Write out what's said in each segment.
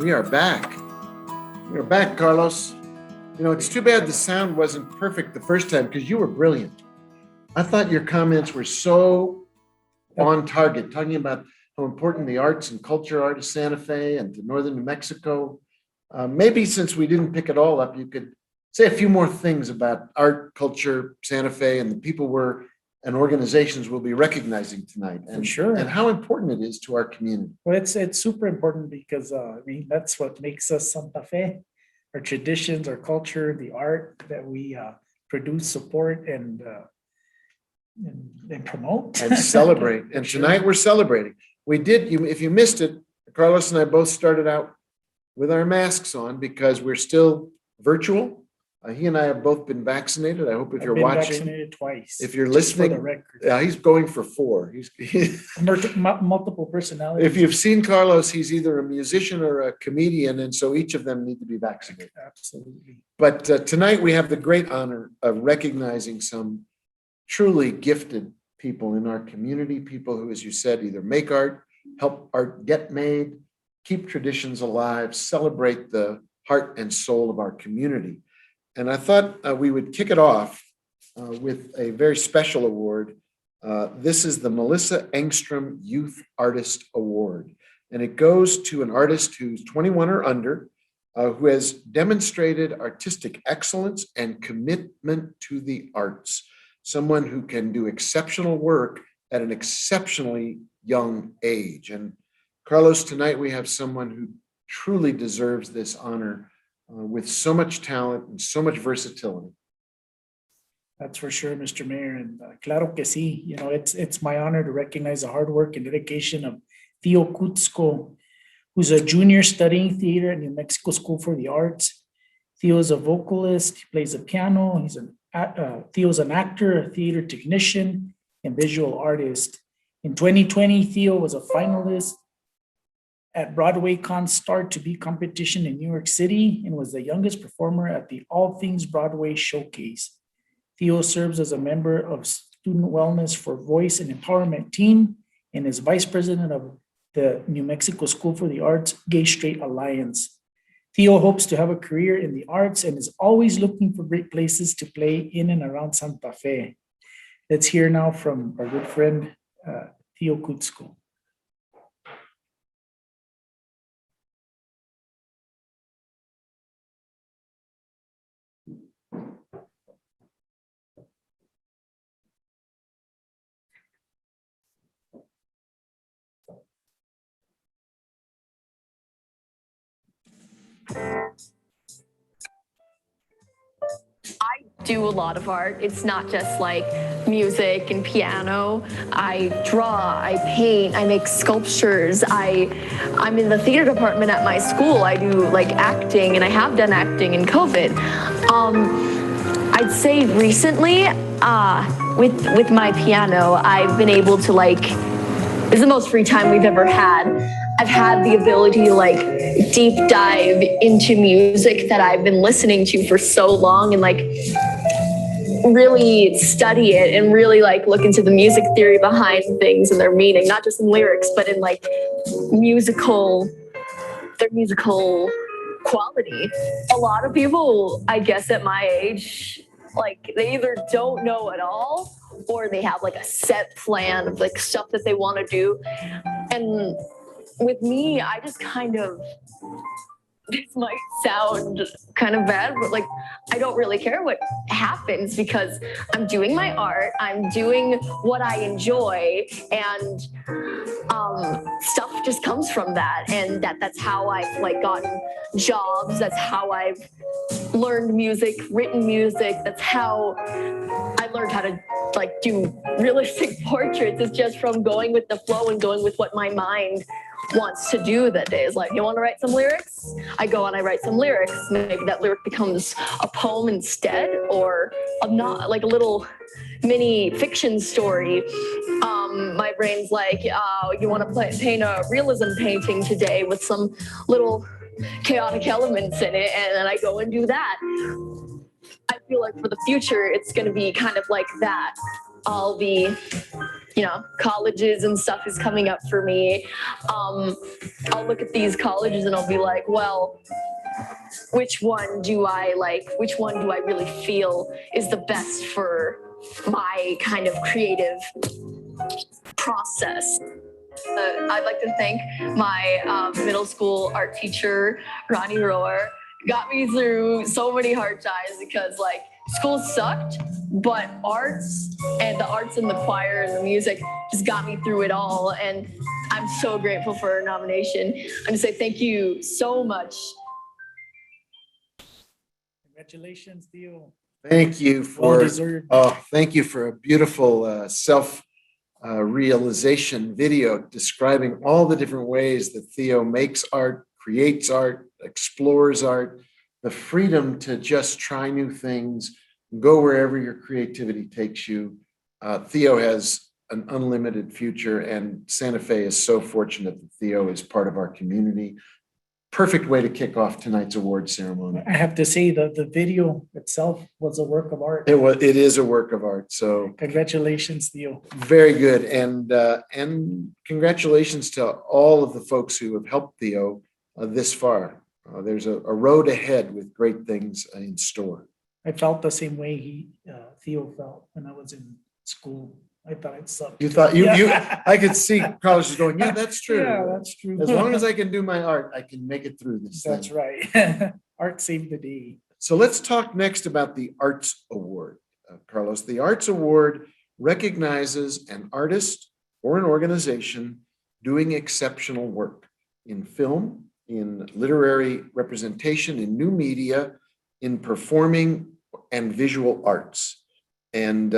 We are back. We are back, Carlos. You know, it's too bad the sound wasn't perfect the first time because you were brilliant. I thought your comments were so on target, talking about how important the arts and culture are to Santa Fe and to northern New Mexico. Maybe since we didn't pick it all up, you could say a few more things about art, culture, Santa Fe, and the people and organizations we'll be recognizing tonight, and sure, and how important it is to our community. Well, it's super important because that's what makes us Santa Fe, our traditions, our culture, the art that we produce, support, and promote And celebrate. And Sure. tonight we're celebrating. If you missed it, Carlos and I both started out with our masks on because we're still virtual. He and I have both been vaccinated. I hope if I've you're been watching, vaccinated twice. if you're just for listening, the record. he's going for 4. Multiple personalities. If you've seen Carlos, he's either a musician or a comedian, and so each of them need to be vaccinated. Absolutely. But tonight we have the great honor of recognizing some truly gifted people in our community, people who, as you said, either make art, help art get made, keep traditions alive, celebrate the heart and soul of our community. And I thought we would kick it off with a very special award. This is the Melissa Engstrom Youth Artist Award. And it goes to an artist who's 21 or under, who has demonstrated artistic excellence and commitment to the arts. Someone who can do exceptional work at an exceptionally young age. And Carlos, tonight we have someone who truly deserves this honor with so much talent and so much versatility. That's for sure, Mr. Mayor. And claro que sí, you know, it's my honor to recognize the hard work and dedication of Theo Kutzko, who's a junior studying theater at New Mexico School for the Arts. Theo is a vocalist, he plays the piano, Theo's an actor, a theater technician, and visual artist. In 2020, Theo was a finalist at Broadway Con Star to Be competition in New York City and was the youngest performer at the All Things Broadway Showcase. Theo serves as a member of Student Wellness for Voice and Empowerment team and is vice president of the New Mexico School for the Arts Gay Straight Alliance. Theo hopes to have a career in the arts and is always looking for great places to play in and around Santa Fe. Let's hear now from our good friend, Theo Kutzko. I do a lot of art. It's not just like music and piano. I draw, I paint, I make sculptures. I'm in the theater department at my school. I do like acting, and I have done acting in COVID. I'd say recently, with my piano, I've been able to it's the most free time we've ever had. I've had the ability to deep dive into music that I've been listening to for so long and really study it and really look into the music theory behind things and their meaning, not just in lyrics, but in their musical quality. A lot of people, I guess at my age, they either don't know at all or they have a set plan of stuff that they want to do. And with me, I just this might sound kind of bad, but I don't really care what happens because I'm doing my art, I'm doing what I enjoy, and stuff just comes from that. And that's how I've gotten jobs, that's how I've learned music, written music, that's how I learned how to do realistic portraits. It's just from going with the flow and going with what my mind wants to do that day. Is you want to write some lyrics? I go and I write some lyrics. Maybe that lyric becomes a poem instead, or a little mini fiction story. My brain's you want to paint a realism painting today with some little chaotic elements in it, and then I go and do that. I feel for the future, it's going to be kind of like that. all the, colleges and stuff is coming up for me, I'll look at these colleges and I'll be like, well, which one do I like? Which one do I really feel is the best for my kind of creative process? I'd like to thank my middle school art teacher, Ronnie Rohr. Got me through so many hard times because like school sucked, but arts and the arts and the choir and the music just got me through it all. And I'm so grateful for her nomination. I'm gonna say thank you so much. Congratulations, Theo. Thank you Well for, deserved. thank you for a beautiful realization video describing all the different ways that Theo makes art, creates art, explores art, the freedom to just try new things, go wherever your creativity takes you. Theo has an unlimited future, and Santa Fe is so fortunate that Theo is part of our community. Perfect way to kick off tonight's award ceremony. I have to say that the video itself was a work of art. It is a work of art. So Congratulations, Theo. very good, and congratulations to all of the folks who have helped Theo this far. There's a road ahead with great things in store. I felt the same way Theo felt when I was in school. I thought it sucked. You thought you Yeah. I could see Carlos is going, yeah, that's true. Yeah, that's true. As long as I can do my art, I can make it through this That's thing. right. Art saved the day. So let's talk next about the Arts Award, Carlos. The Arts Award recognizes an artist or an organization doing exceptional work in film, in literary representation, in new media, in performing and visual arts. And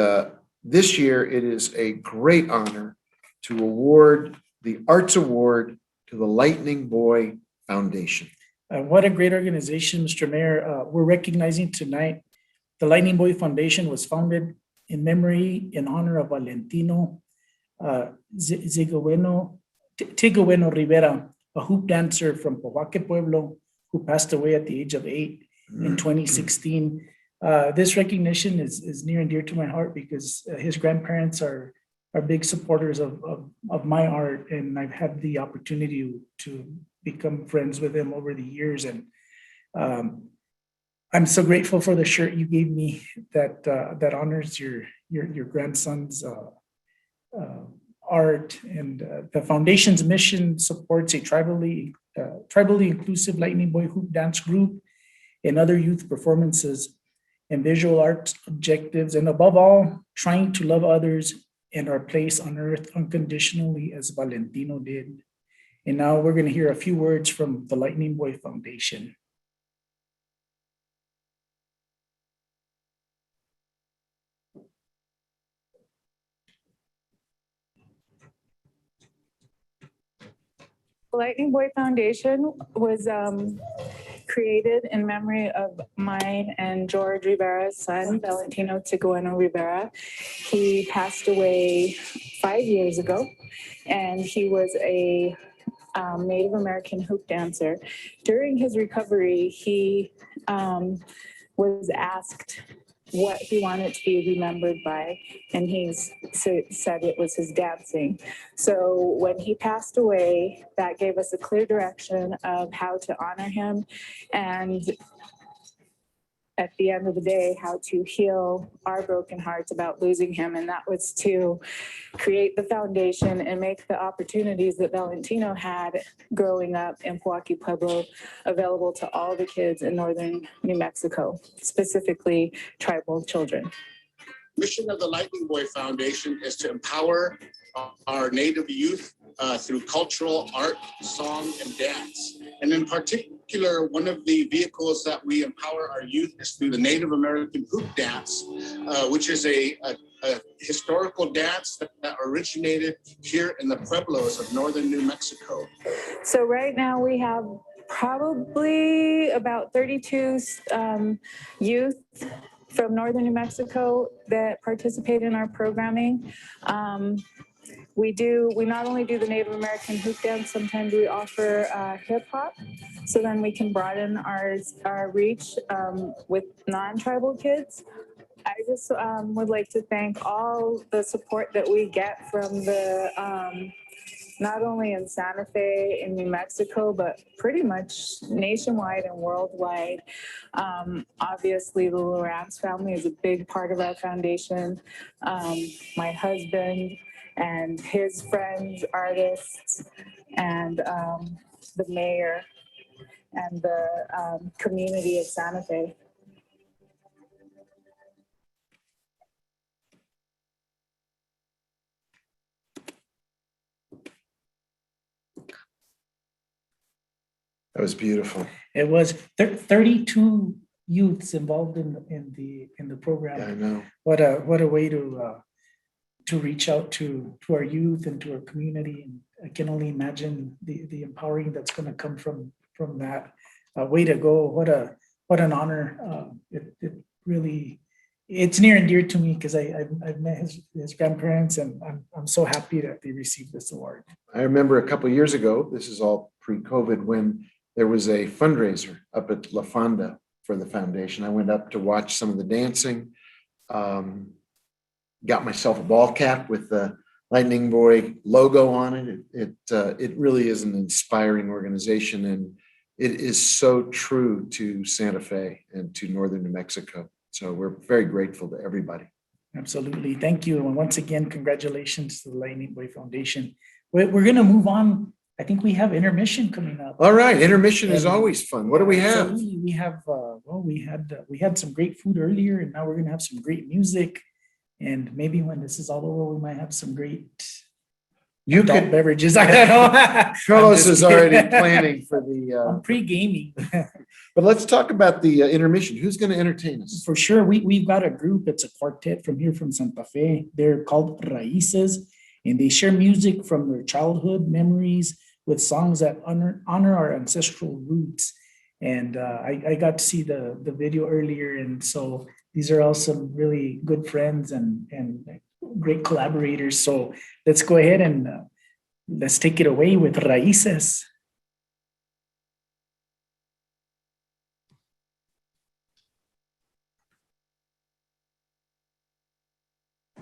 this year, it is a great honor to award the Arts Award to the Lightning Boy Foundation. What a great organization, Mr. Mayor. We're recognizing tonight the Lightning Boy Foundation was founded in memory, in honor of Valentino Tigaweno Rivera, a hoop dancer from Pojoaque Pueblo, who passed away at the age of 8 in 2016. This recognition is near and dear to my heart because his grandparents are big supporters of my art, and I've had the opportunity to become friends with him over the years. And I'm so grateful for the shirt you gave me that honors your grandson's art. And the foundation's mission supports a tribally inclusive Lightning Boy hoop dance group and other youth performances and visual arts objectives, and above all, trying to love others and our place on earth unconditionally as Valentino did. And now we're going to hear a few words from the Lightning Boy Foundation. Lightning Boy Foundation was created in memory of mine and George Rivera's son, Valentino Tigaweno Rivera. He passed away 5 years ago, and he was a Native American hoop dancer. During his recovery, he was asked what he wanted to be remembered by, and he said it was his dancing. So when he passed away, that gave us a clear direction of how to honor him, and at the end of the day, how to heal our broken hearts about losing him. And that was to create the foundation and make the opportunities that Valentino had growing up in Pojoaque Pueblo available to all the kids in northern New Mexico, specifically tribal children. Mission of the Lightning Boy Foundation is to empower our Native youth through cultural art, song, and dance. And in particular, one of the vehicles that we empower our youth is through the Native American hoop dance, which is a historical dance that originated here in the Pueblos of northern New Mexico. So right now we have probably about 32 youth from northern New Mexico that participate in our programming. We not only do the Native American hoop dance, sometimes we offer hip hop, so then we can broaden our reach with non-tribal kids. I just would like to thank all the support that we get from the, not only in Santa Fe, in New Mexico, but pretty much nationwide and worldwide. Obviously, the Lawrence family is a big part of our foundation. My husband and his friends, artists, and the mayor and the community of Santa Fe. That was beautiful. It was 32 youths involved in the program. Yeah, I know. What a way to reach out to our youth and to our community. And I can only imagine the empowering that's going to come from that. Way to go! What an honor! It really, it's near and dear to me because I've met his grandparents, and I'm so happy that they received this award. I remember a couple of years ago, this is all pre-COVID, when there was a fundraiser up at La Fonda for the foundation. I went up to watch some of the dancing. Got myself a ball cap with the Lightning Boy logo on it. It really is an inspiring organization, and it is so true to Santa Fe and to northern New Mexico. So we're very grateful to everybody. Absolutely. Thank you. And once again, congratulations to the Lightning Boy Foundation. We're going to move on. I think we have intermission coming up. All right, intermission is always fun. What do we have? Absolutely. We have, we had some great food earlier, and now we're going to have some great music. And maybe when this is all over, we might have some great You adult could, beverages. I don't know. Carlos is already I'm planning for the, pre-gaming. but let's talk about the intermission. Who's going to entertain us? For sure. We've got a group. It's a quartet from here from Santa Fe. They're called Raíces, and they share music from their childhood memories with songs that honor our ancestral roots. And I got to see the video earlier. And so these are all some really good friends and great collaborators. So let's go ahead and let's take it away with Raíces.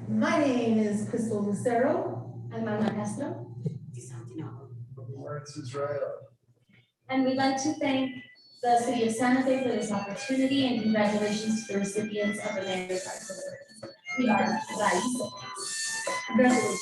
My name is Crystal Lucero. I'm Ana Castro. Lawrence Israel. And we'd like to thank the city of Santa Fe for this opportunity, and congratulations to the recipients of the Mayor's Arts Award. We are Raíces. Congratulations.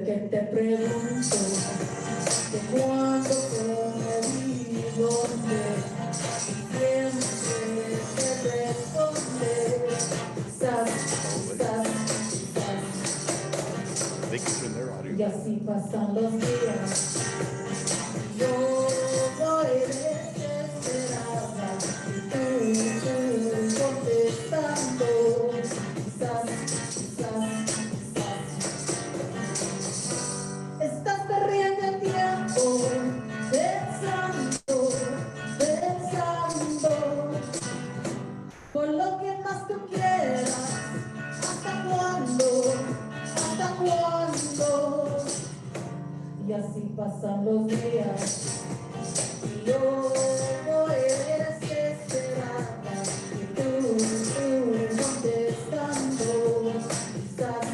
que te pregunto de cuándo, cómo y dónde, siempre te responde, quizás, quizás, quizás. Y así pasan los días, yo voy desesperada, y tú contestando, quizás, quizás. Estás perdiendo el tiempo pensando, pensando con lo que más tú quieras. ¿Hasta cuándo? ¿Hasta cuándo? Y así pasan los días. Y yo voy desesperada. Y tú contestando. Quizás,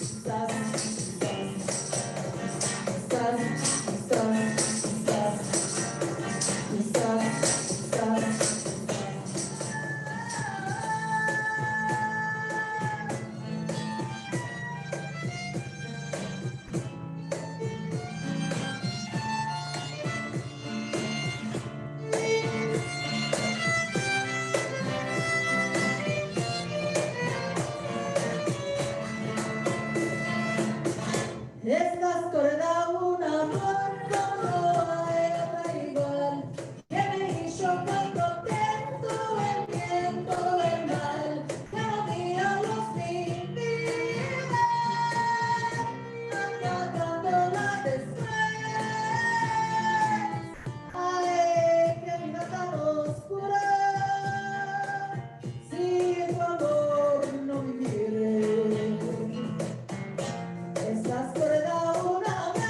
quizás, quizás. Estás corda un amor como era igual, que me hizo muy contento el viento del mal, cada día los vive, apagándola después. Ay, qué vida tan oscura, si tu amor no viviere. Estás corda una vez.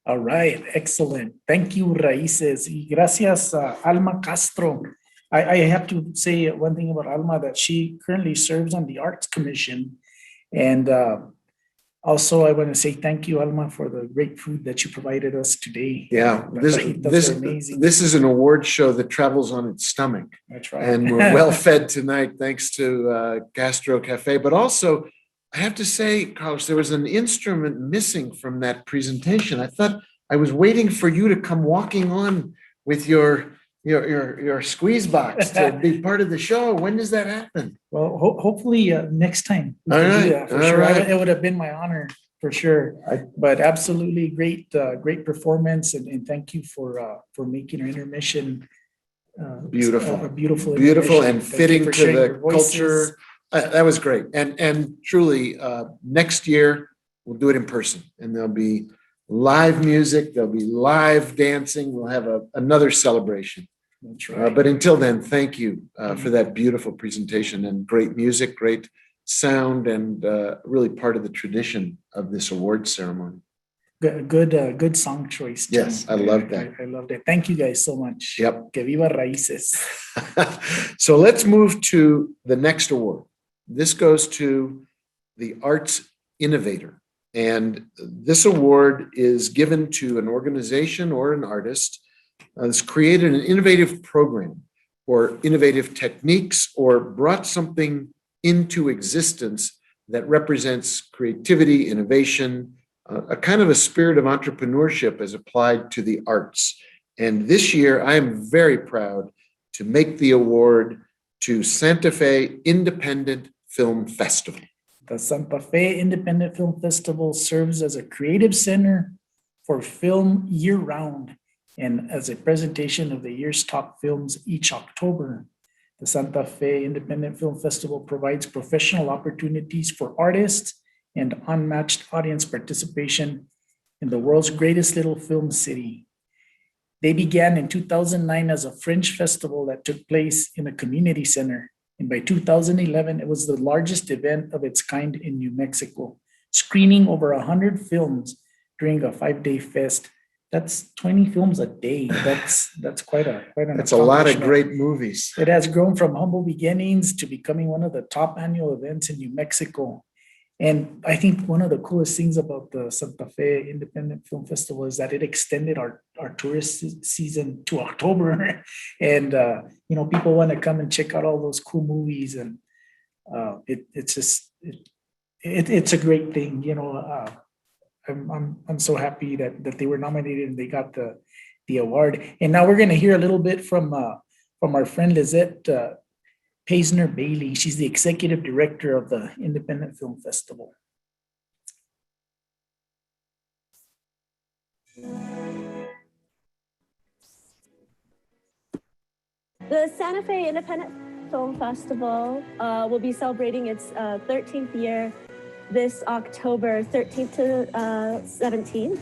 All right, excellent. Thank you, Raices. Y gracias, Alma Castro. I have to say one thing about Alma, that she currently serves on the Arts Commission. And also, I want to say thank you, Alma, for the great food that you provided us today. Yeah, Las fajitas are amazing. this is an award show that travels on its stomach. That's right. And we're well fed tonight, thanks to Gastro Cafe. But also, I have to say, Carlos, there was an instrument missing from that presentation. I thought I was waiting for you to come walking on with your squeeze box to be part of the show. When does that happen? Well, hopefully next time. we All can do right, that for all sure. right. It would have been my honor for sure. But absolutely great, great performance, and thank you for making our intermission Beautiful. a beautiful, Beautiful intermission. and Thank you fitting for to sharing the your voices. culture. That was great. And truly, next year, we'll do it in person. And there'll be live music, there'll be live dancing. We'll have another celebration. That's right. But until then, thank you for that beautiful presentation and great music, great sound, and really part of the tradition of this award ceremony. Good song choice. too. Yes, I loved that. I loved it. Thank you guys so much. Yep. Que viva Raíces. So let's move to the next award. This goes to the Arts Innovator. And this award is given to an organization or an artist that's created an innovative program or innovative techniques or brought something into existence that represents creativity, innovation, a kind of a spirit of entrepreneurship as applied to the arts. And this year, I am very proud to make the award to Santa Fe Independent Film Festival. The Santa Fe Independent Film Festival serves as a creative center for film year-round and as a presentation of the year's top films each October. The Santa Fe Independent Film Festival provides professional opportunities for artists and unmatched audience participation in the world's greatest little film city. They began in 2009 as a fringe festival that took place in a community center. And by 2011, it was the largest event of its kind in New Mexico, screening over 100 films during a 5-day fest That's 20 films a day. That's quite an That's a lot of accomplishment. great movies. It has grown from humble beginnings to becoming one of the top annual events in New Mexico. And I think one of the coolest things about the Santa Fe Independent Film Festival is that it extended our tourist season to October. And, people want to come and check out all those cool movies. And it's a great thing, I'm so happy that they were nominated and they got the award. And now we're going to hear a little bit from our friend Lizette Paisner Bailey. She's the executive director of the Independent Film Festival. The Santa Fe Independent Film Festival will be celebrating its 13th year this October 13th to 17th.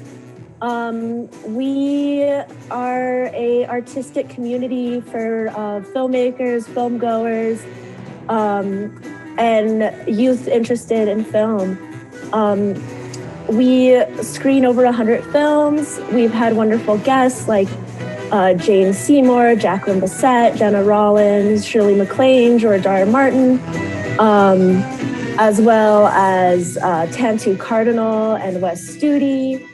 We are a artistic community for filmmakers, film goers, and youth interested in film. We screen over 100 films. We've had wonderful guests like Jane Seymour, Jacqueline Bisset, Jenna Rollins, Shirley MacLaine, George R. R. Martin, as well as Tantu Cardinal and Wes Studi.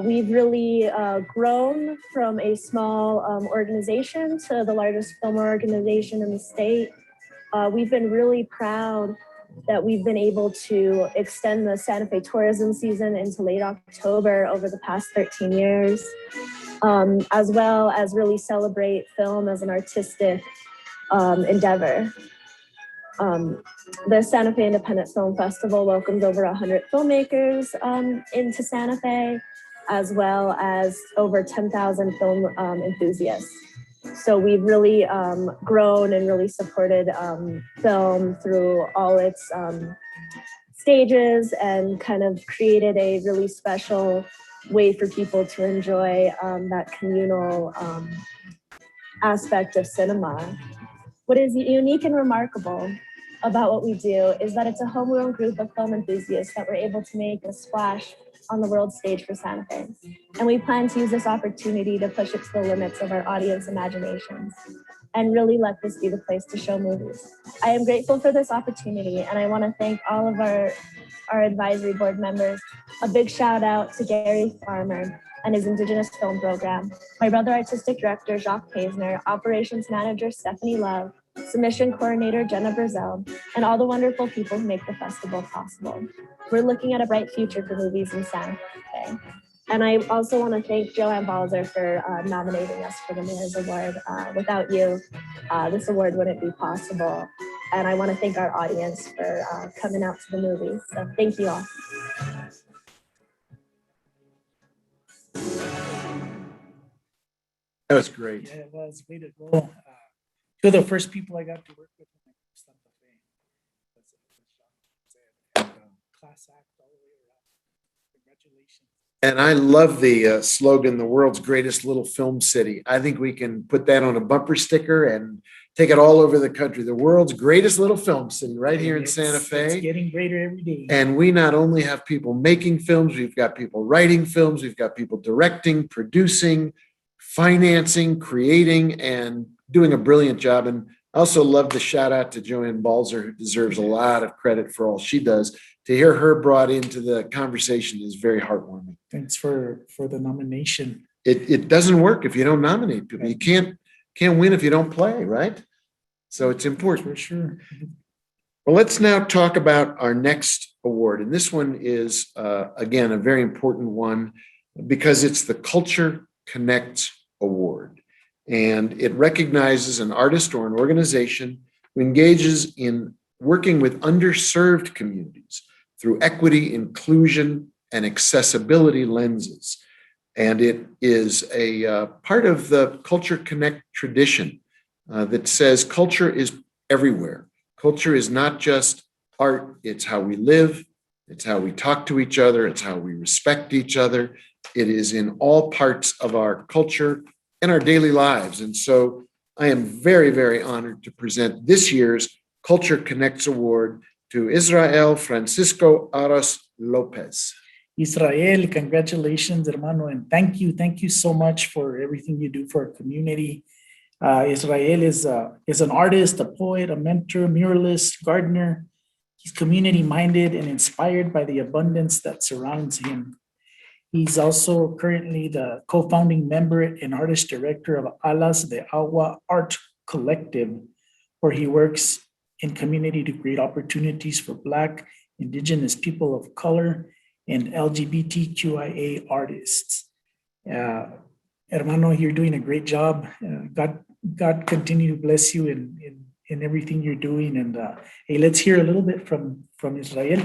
We've really grown from a small organization to the largest film organization in the state. We've been really proud that we've been able to extend the Santa Fe tourism season into late October over the past 13 years, as well as really celebrate film as an artistic endeavor. The Santa Fe Independent Film Festival welcomes over 100 filmmakers into Santa Fe, as well as over 10,000 film enthusiasts. So we've really grown and really supported film through all its stages and kind of created a really special way for people to enjoy that communal aspect of cinema. What is unique and remarkable about what we do is that it's a homegrown group of film enthusiasts that were able to make a splash on the world stage for Santa Fe. And we plan to use this opportunity to push it to the limits of our audience imaginations and really let this be the place to show movies. I am grateful for this opportunity, and I want to thank all of our advisory board members. A big shout out to Gary Farmer and his Indigenous Film Program, my brother artistic director Jacques Paisner, operations manager Stephanie Love, submission coordinator Jenna Brazell, and all the wonderful people who make the festival possible. We're looking at a bright future for movies in Santa Fe. And I also want to thank Joanne Balzer for nominating us for the Mayor's Award. Without you, this award wouldn't be possible. And I want to thank our audience for coming out to the movies. So thank you all. That was great. Yeah, it was. Way to go. Two of the first people I got to work with when I first Santa Fe. And, class act all the way around. Congratulations. And I love the slogan, the world's greatest little film city. I think we can put that on a bumper sticker and take it all over the country. The world's greatest little film city right here in Santa It's Fe. getting greater every day. And we not only have people making films, we've got people writing films, we've got people directing, producing, financing, creating, and doing a brilliant job. And I also love the shout out to Joanne Balzer, who deserves a lot of credit for all she does. To hear her brought into the conversation is very heartwarming. Thanks for the nomination. It doesn't work if you don't nominate people. You can't win if you don't play, right? So it's important. For sure. Well, let's now talk about our next award. And this one is, again, a very important one because it's the Culture Connects Award. And it recognizes an artist or an organization who engages in working with underserved communities through equity, inclusion, and accessibility lenses. And it is a part of the Culture Connect tradition that says culture is everywhere. Culture is not just art, it's how we live, it's how we talk to each other, it's how we respect each other. It is in all parts of our culture and our daily lives. And so I am very, very honored to present this year's Culture Connects Award to Israel Francisco Aros Lopez. Israel, congratulations, hermano, and thank you so much for everything you do for our community. Israel is an artist, a poet, a mentor, muralist, gardener. He's community-minded and inspired by the abundance that surrounds him. He's also currently the co-founding member and artist director of Alas de Agua Art Collective, where he works in community to create opportunities for Black, Indigenous people of color, and LGBTQIA artists. Hermano, you're doing a great job. God continue to bless you in everything you're doing. And hey, let's hear a little bit from Israel.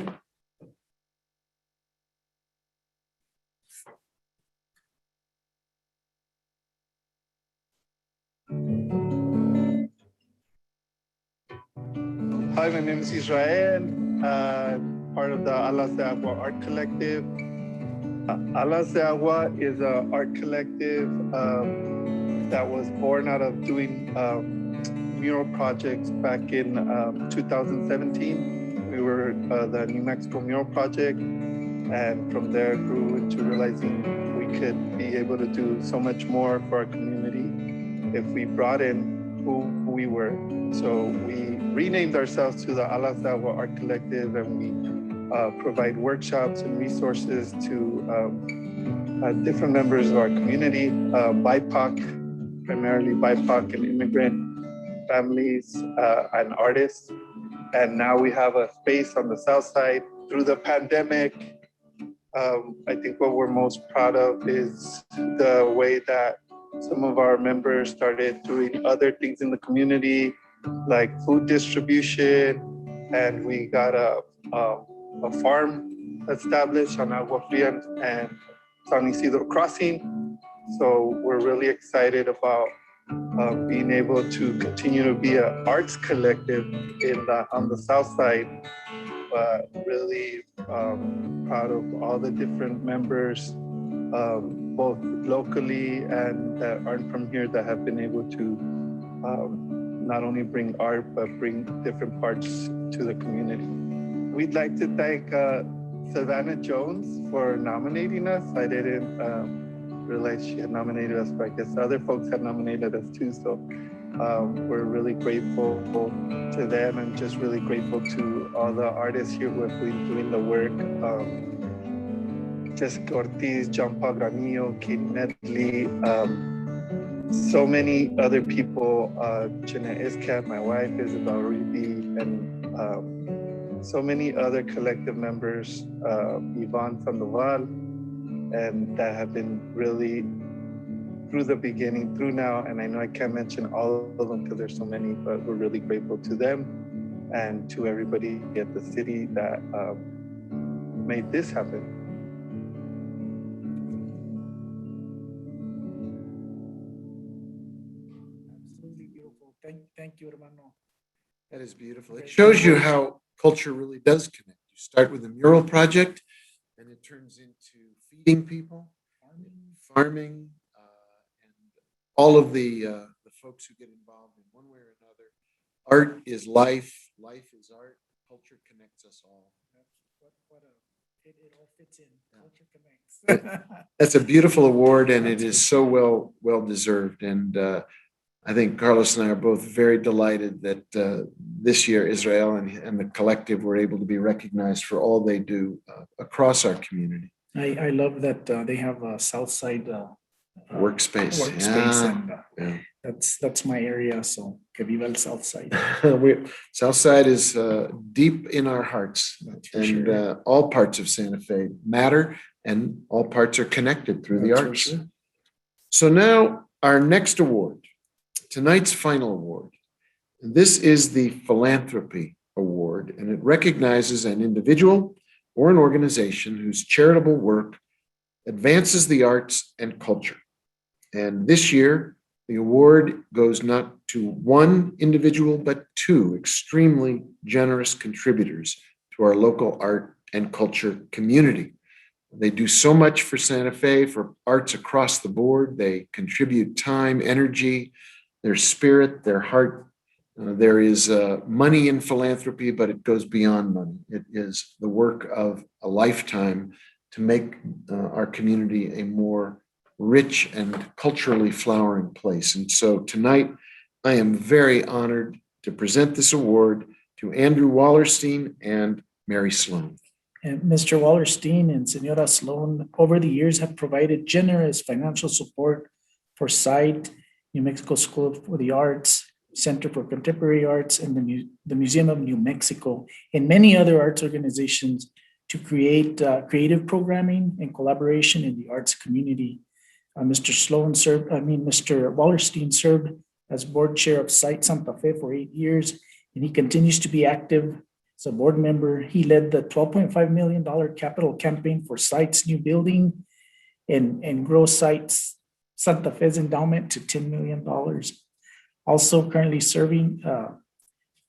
Hi, my name is Israel, part of the Alas de Agua Art Collective. Alas de Agua is an art collective that was born out of doing mural projects back in 2017. We were the New Mexico Mural Project, and from there grew into realizing we could be able to do so much more for our community if we brought in who we were. So we renamed ourselves to the Alas de Agua Art Collective, and we provide workshops and resources to different members of our community, BIPOC, primarily BIPOC and immigrant families and artists. And now we have a space on the south side. Through the pandemic, I think what we're most proud of is the way that some of our members started doing other things in the community, like food distribution, and we got a farm established on Agua Fria and San Isidro Crossing. So we're really excited about being able to continue to be an arts collective on the south side, but really proud of all the different members, both locally and that aren't from here, that have been able to not only bring art, but bring different parts to the community. We'd like to thank Savannah Jones for nominating us. I didn't realize she had nominated us, but I guess other folks had nominated us too. So we're really grateful to them, and just really grateful to all the artists here who have been doing the work. Jessica Ortiz, John Paul Granillo, Kate Medley, so many other people, Jeanette Iscap, my wife, Isabel Ruby, and so many other collective members, Yvonne Sandoval, and that have been really through the beginning, through now, and I know I can't mention all of them because there's so many, but we're really grateful to them and to everybody at the city that made this happen. Absolutely beautiful. Thank you, hermano. That is beautiful. It Great. shows you how culture really does connect. You start with a mural project, and it turns into feeding people, farming, and all of the folks who get involved in one way or another. Art is life. Life is art. Culture connects us all. It all fits in. Culture connects. That's a beautiful award, and it is so well deserved. And I think Carlos and I are both very delighted that this year Israel and the collective were able to be recognized for all they do across our community. I love that they have a south side Workspace. workspace, Yeah. and that's my area. So que viva el south side. Southside is deep in our hearts, That's for and sure. all parts of Santa Fe matter, and all parts are connected through the That's for arts. sure. So now our next award, tonight's final award. This is the Philanthropy Award, and it recognizes an individual or an organization whose charitable work advances the arts and culture. And this year, the award goes not to one individual, but two extremely generous contributors to our local art and culture community. They do so much for Santa Fe, for arts across the board. They contribute time, energy, their spirit, their heart. There is money in philanthropy, but it goes beyond money. It is the work of a lifetime to make our community a more rich and culturally flowering place. And so tonight, I am very honored to present this award to Andrew Wallerstein and Mary Sloan. And Mr. Wallerstein and Senora Sloan, over the years, have provided generous financial support for SITE, New Mexico School for the Arts, Center for Contemporary Arts, and the Museum of New Mexico, and many other arts organizations to create creative programming and collaboration in the arts community. Mr. Wallerstein served as board chair of SITE Santa Fe for 8 years, and he continues to be active as a board member. He led the $12.5 million capital campaign for SITE's new building and grow SITE's Santa Fe's endowment to $10 million. Also currently serving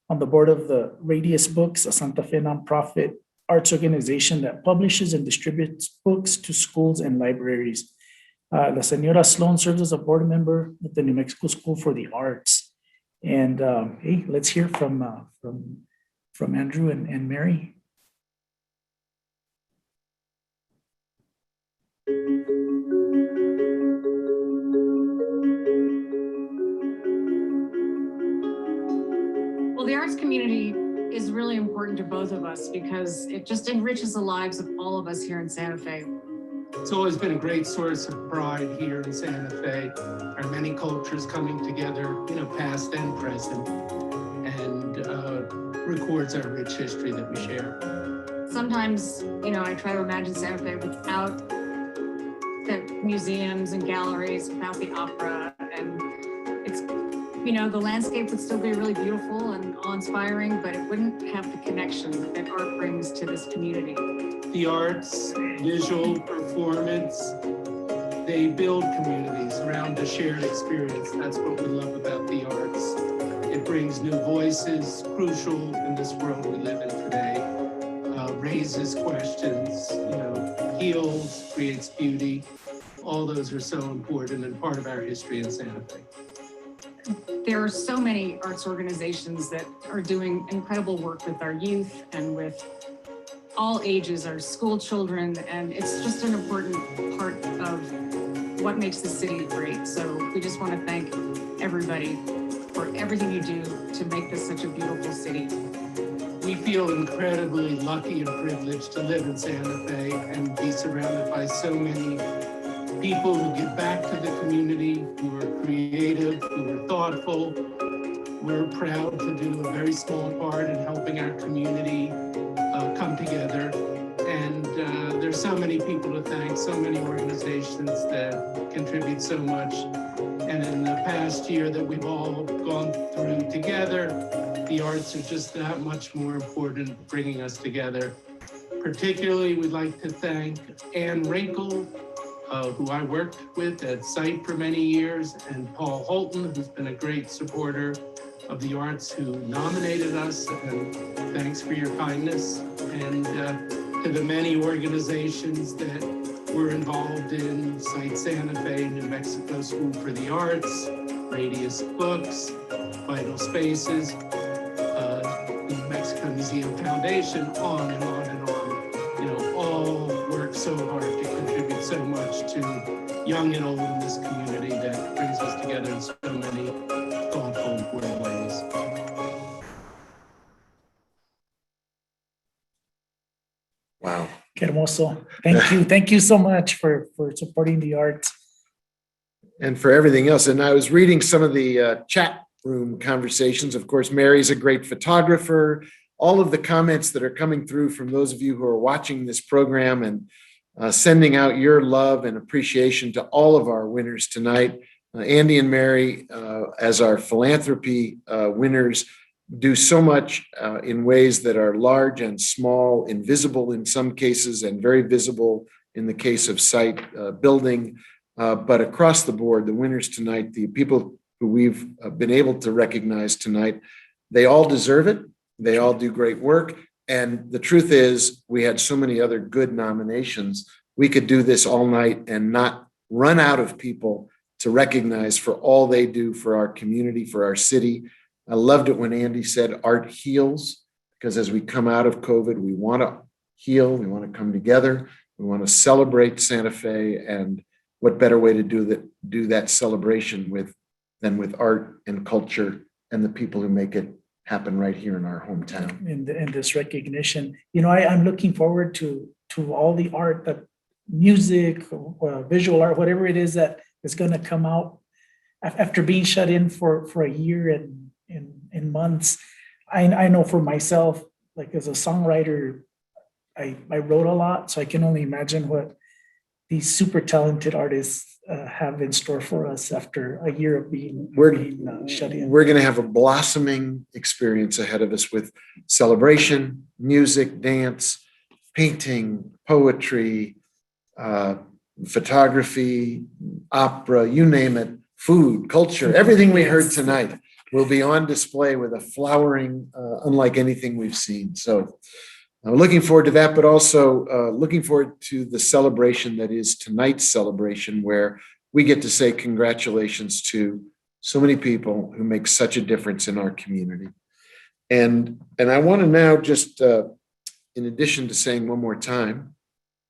on the board of the Radius Books, a Santa Fe nonprofit arts organization that publishes and distributes books to schools and libraries. La Senora Sloan serves as a board member at the New Mexico School for the Arts. And hey, let's hear from Andrew and Mary. Well, the arts community is really important to both of us because it just enriches the lives of all of us here in Santa Fe. It's always been a great source of pride here in Santa Fe. Our many cultures coming together, past and present, and records our rich history that we share. Sometimes, I try to imagine Santa Fe without the museums and galleries, without the opera, and it's, the landscape would still be really beautiful and awe-inspiring, but it wouldn't have the connection that art brings to this community. The arts, visual, performance, they build communities around a shared experience. That's what we love about the arts. It brings new voices, crucial in this world we live in today, raises questions, heals, creates beauty. All those are so important and part of our history in Santa Fe. There are so many arts organizations that are doing incredible work with our youth and with all ages, our school children, and it's just an important part of what makes the city great. So we just want to thank everybody for everything you do to make this such a beautiful city. We feel incredibly lucky and privileged to live in Santa Fe and be surrounded by so many people who give back to the community, who are creative, who are thoughtful. We're proud to do a very small part in helping our community come together. And there's so many people to thank, so many organizations that contribute so much. And in the past year that we've all gone through together, the arts are just that much more important, bringing us together. Particularly, we'd like to thank Ann Wrinkle, who I worked with at SITE for many years, and Paul Holton, who's been a great supporter of the arts, who nominated us, and thanks for your kindness. And to the many organizations that were involved in SITE Santa Fe, New Mexico School for the Arts, Radius Books, Vital Spaces, the New Mexico Museum Foundation, on and on and on. All work so hard to contribute so much to young and old in this community that brings us together in so many thoughtful, important ways. Wow. Qué hermoso. Thank you. Thank you so much for supporting the arts. And for everything else. And I was reading some of the chat room conversations. Of course, Mary's a great photographer. All of the comments that are coming through from those of you who are watching this program and sending out your love and appreciation to all of our winners tonight. Andy and Mary, as our philanthropy winners, do so much in ways that are large and small, invisible in some cases, and very visible in the case of SITE building. But across the board, the winners tonight, the people who we've been able to recognize tonight, they all deserve it. They all do great work. And the truth is, we had so many other good nominations. We could do this all night and not run out of people to recognize for all they do for our community, for our city. I loved it when Andy said art heals, because as we come out of COVID, we want to heal, we want to come together. We want to celebrate Santa Fe, and what better way to do that celebration than with art and culture and the people who make it happen right here in our hometown. in this recognition. I'm looking forward to all the art, that music, visual art, whatever it is that is going to come out after being shut in for a year and in months. I know for myself, like as a songwriter, I wrote a lot, so I can only imagine what these super talented artists have in store for us after a year of being shut in. We're going to have a blossoming experience ahead of us with celebration, music, dance, painting, poetry, photography, opera, you name it, food, culture, everything we heard tonight will be on display with a flowering unlike anything we've seen. So I'm looking forward to that, but also looking forward to the celebration that is tonight's celebration, where we get to say congratulations to so many people who make such a difference in our community. And I want to now just, in addition to saying one more time,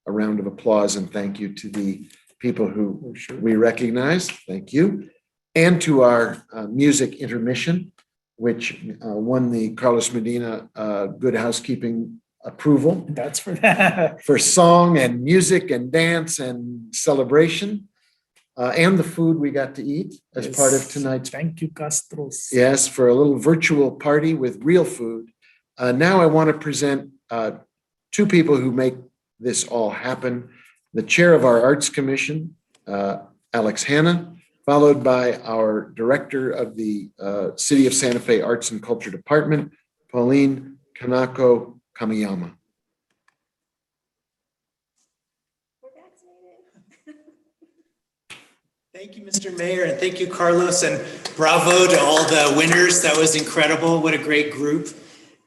a round of applause and thank you to the people who we recognize, thank you, and to our music intermission, which won the Carlos Medina Good Housekeeping approval. That's for that. For song and music and dance and celebration, and the food we got to eat as part of tonight's. Thank you, Castros. Yes, for a little virtual party with real food. Now I want to present two people who make this all happen. The chair of our Arts Commission, Alex Hanna, followed by our director of the City of Santa Fe Arts and Culture Department, Pauline Kanako Kamiyama. Thank you, Mr. Mayor, and thank you, Carlos, and bravo to all the winners. That was incredible. What a great group.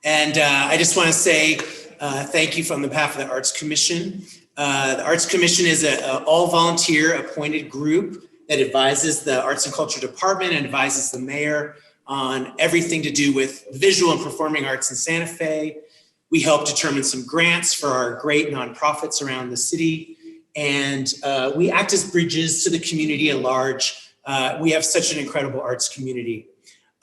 And I just want to say thank you from the behalf of the Arts Commission. The Arts Commission is an all-volunteer appointed group that advises the Arts and Culture Department and advises the mayor on everything to do with visual and performing arts in Santa Fe. We help determine some grants for our great nonprofits around the city. And we act as bridges to the community at large. We have such an incredible arts community.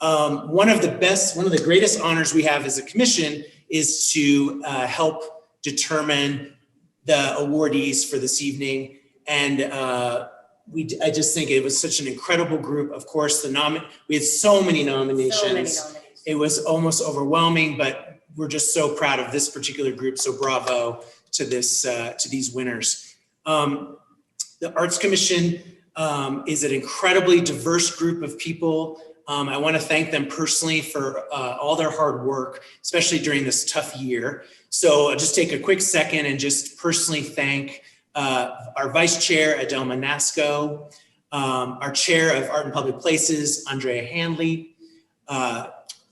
One of the greatest honors we have as a commission is to help determine the awardees for this evening. And I just think it was such an incredible group. Of course, we had so many nominations. It was almost overwhelming, but we're just so proud of this particular group. So bravo to these winners. The Arts Commission is an incredibly diverse group of people. I want to thank them personally for all their hard work, especially during this tough year. So I'll just take a quick second and just personally thank our Vice Chair, Adelma Nasco, our Chair of Art and Public Places, Andrea Handley,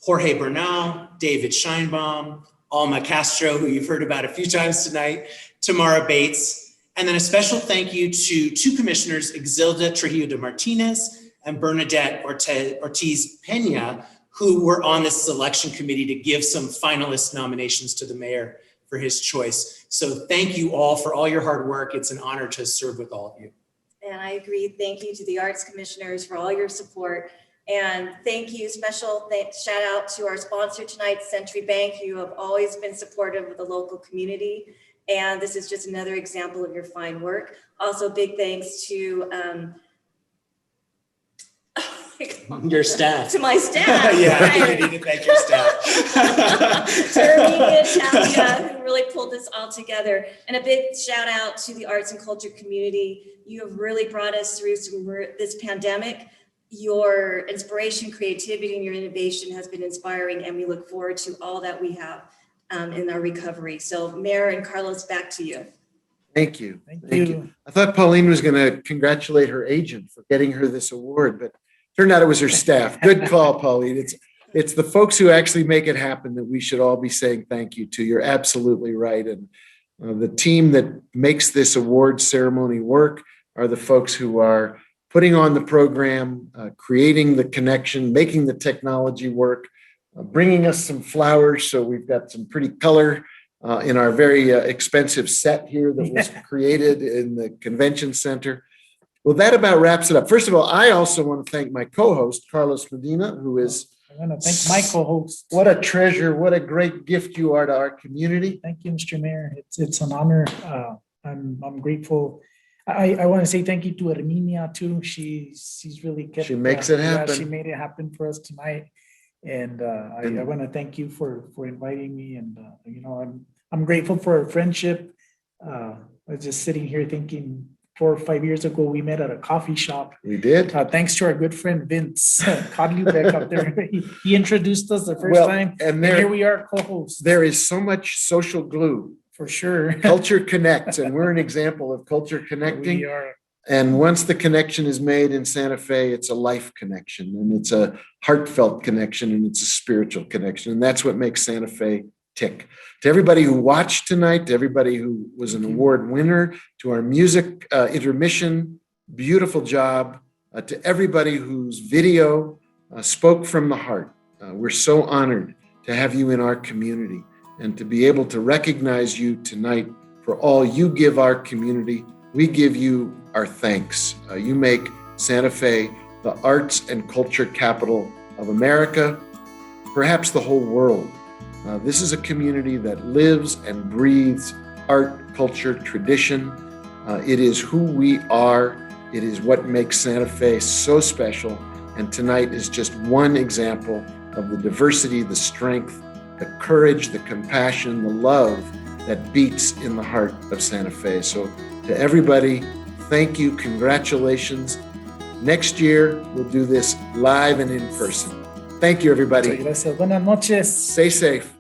Jorge Bernal, David Scheinbaum, Alma Castro, who you've heard about a few times tonight, Tamara Bates, and then a special thank you to two commissioners, Exilda Trujillo de Martinez and Bernadette Ortiz Pena, who were on this selection committee to give some finalist nominations to the mayor for his choice. So thank you all for all your hard work. It's an honor to serve with all of you. And I agree. Thank you to the arts commissioners for all your support. And thank you, shout out to our sponsor tonight, Century Bank. You have always been supportive of the local community. And this is just another example of your fine work. Also, big thanks to your staff. To my staff. Yeah, I need to thank your staff. Jeremy and Talia, who really pulled this all together. And a big shout out to the arts and culture community. You have really brought us through this pandemic. Your inspiration, creativity, and your innovation has been inspiring, and we look forward to all that we have in our recovery. So Mayor and Carlos, back to you. Thank you. Thank you. I thought Pauline was going to congratulate her agent for getting her this award, but turned out it was her staff. Good call, Pauline. It's the folks who actually make it happen that we should all be saying thank you to. You're absolutely right. And the team that makes this award ceremony work are the folks who are putting on the program, creating the connection, making the technology work, bringing us some flowers. So we've got some pretty color in our very expensive set here that was created in the convention center. Well, that about wraps it up. First of all, I also want to thank my co-host, Carlos Medina, who is, I want to thank my co-host. what a treasure, what a great gift you are to our community. Thank you, Mr. Mayor. It's an honor. I'm grateful. I want to say thank you to Armenia too. She's really kept. She makes it happen. She made it happen for us tonight. And I want to thank you for inviting me. And I'm grateful for our friendship. I was just sitting here thinking 4 or 5 years ago, we met at a coffee shop. We did. Thanks to our good friend Vince Kodlubeck up there. He introduced us the first Well, time. and And here we are co-hosts. There is so much social glue. For sure. Culture connects, and we're an example of culture connecting. We are. And once the connection is made in Santa Fe, it's a life connection, and it's a heartfelt connection, and it's a spiritual connection. And that's what makes Santa Fe tick. To everybody who watched tonight, to everybody who was an award winner, to our music intermission, beautiful job. To everybody whose video spoke from the heart. We're so honored to have you in our community and to be able to recognize you tonight for all you give our community. We give you our thanks. You make Santa Fe the arts and culture capital of America, perhaps the whole world. This is a community that lives and breathes art, culture, tradition. It is who we are. It is what makes Santa Fe so special. And tonight is just one example of the diversity, the strength, the courage, the compassion, the love that beats in the heart of Santa Fe. So to everybody, thank you, congratulations. Next year, we'll do this live and in person. Thank you, everybody. Gracias. Buenas noches. Stay safe.